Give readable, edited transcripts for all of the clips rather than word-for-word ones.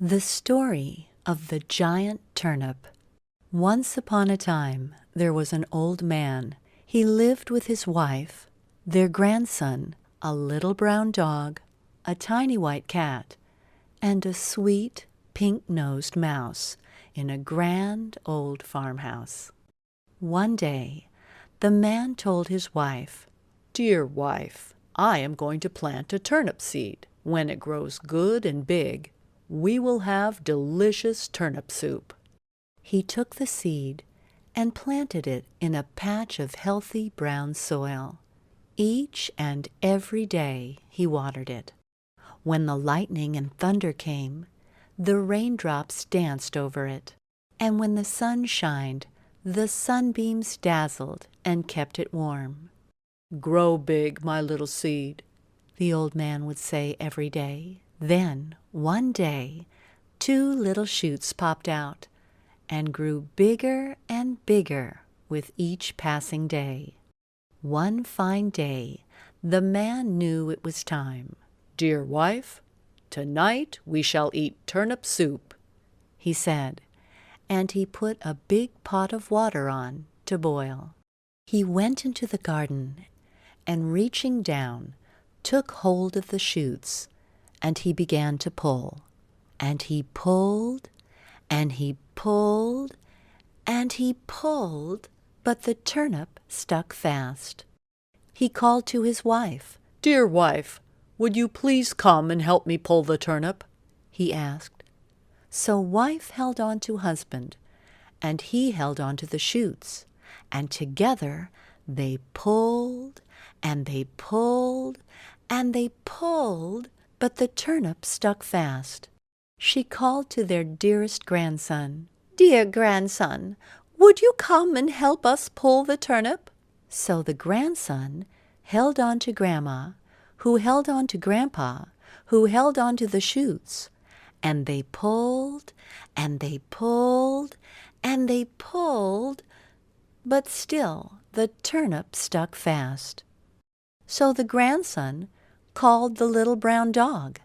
The Story of the Giant Turnip. Once upon a time there was an old man. He lived with his wife, their grandson, a little brown dog, a tiny white cat, and a sweet pink-nosed mouse in a grand old farmhouse. One day the man told his wife, "Dear wife, I am going to plant a turnip seed. When it grows good and big, we will have delicious turnip soup." He took the seed and planted it in a patch of healthy brown soil. Each and every day he watered it. When the lightning and thunder came, the raindrops danced over it, and when the sun shined, the sunbeams dazzled and kept it warm. "Grow big, my little seed," the old man would say every day. Then, one day, two little shoots popped out and grew bigger and bigger with each passing day. One fine day, the man knew it was time. "Dear wife, tonight we shall eat turnip soup," he said, and he put a big pot of water on to boil. He went into the garden and, reaching down, took hold of the shoots, and he began to pull. And he pulled, and he pulled, and he pulled, but the turnip stuck fast. He called to his wife. "Dear wife, would you please come and help me pull the turnip?" he asked. So wife held on to husband, and he held on to the shoots, and together they pulled, and they pulled, and they pulled, but the turnip stuck fast. She called to their dearest grandson. "Dear grandson, would you come and help us pull the turnip?" So the grandson held on to Grandma, who held on to Grandpa, who held on to the shoots, and they pulled, and they pulled, and they pulled, but still the turnip stuck fast. So the grandson called the little brown dog,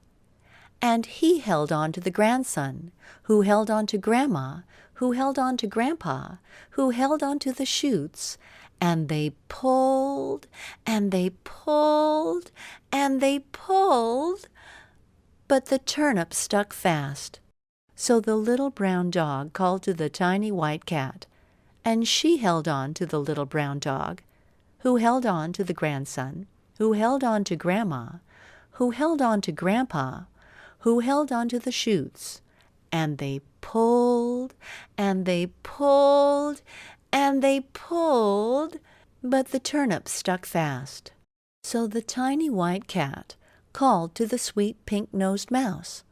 and he held on to the grandson, who held on to Grandma, who held on to Grandpa, who held on to the shoots, and they pulled, and they pulled, and they pulled, but the turnip stuck fast. So the little brown dog called to the tiny white cat, and she held on to the little brown dog, who held on to the grandson, who held on to Grandma, who held on to Grandpa, who held on to the shoots, and they pulled, and they pulled, and they pulled, but the turnip stuck fast. So the tiny white cat called to the sweet pink-nosed mouse,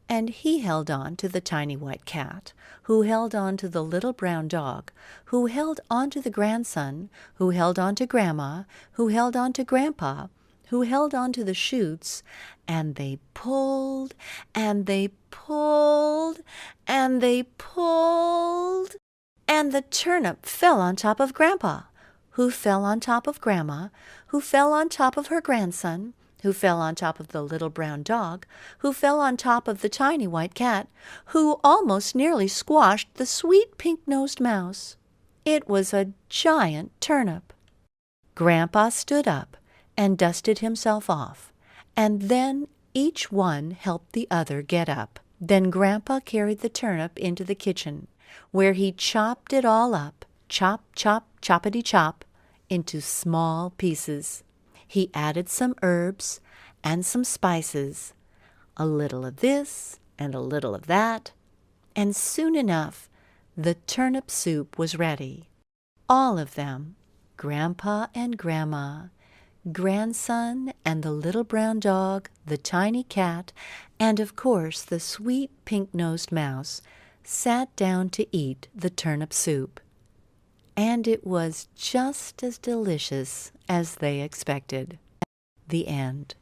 and he held on to the tiny white cat, who held on to the little brown dog, who held on to the grandson, who held on to Grandma, who held on to Grandpa, who held on to the shoots, and they pulled, and they pulled, and they pulled, and the turnip fell on top of Grandpa, who fell on top of Grandma, who fell on top of her grandson, who fell on top of the little brown dog, who fell on top of the tiny white cat, who almost nearly squashed the sweet pink-nosed mouse. It was a giant turnip. Grandpa stood up and dusted himself off, and then each one helped the other get up. Then Grandpa carried the turnip into the kitchen, where he chopped it all up, chop, chop, choppity-chop, into small pieces. He added some herbs and some spices, a little of this and a little of that, and soon enough the turnip soup was ready. All of them, Grandpa and Grandma, grandson and the little brown dog, the tiny cat, and of course the sweet pink-nosed mouse, sat down to eat the turnip soup. And it was just as delicious as they expected. The end.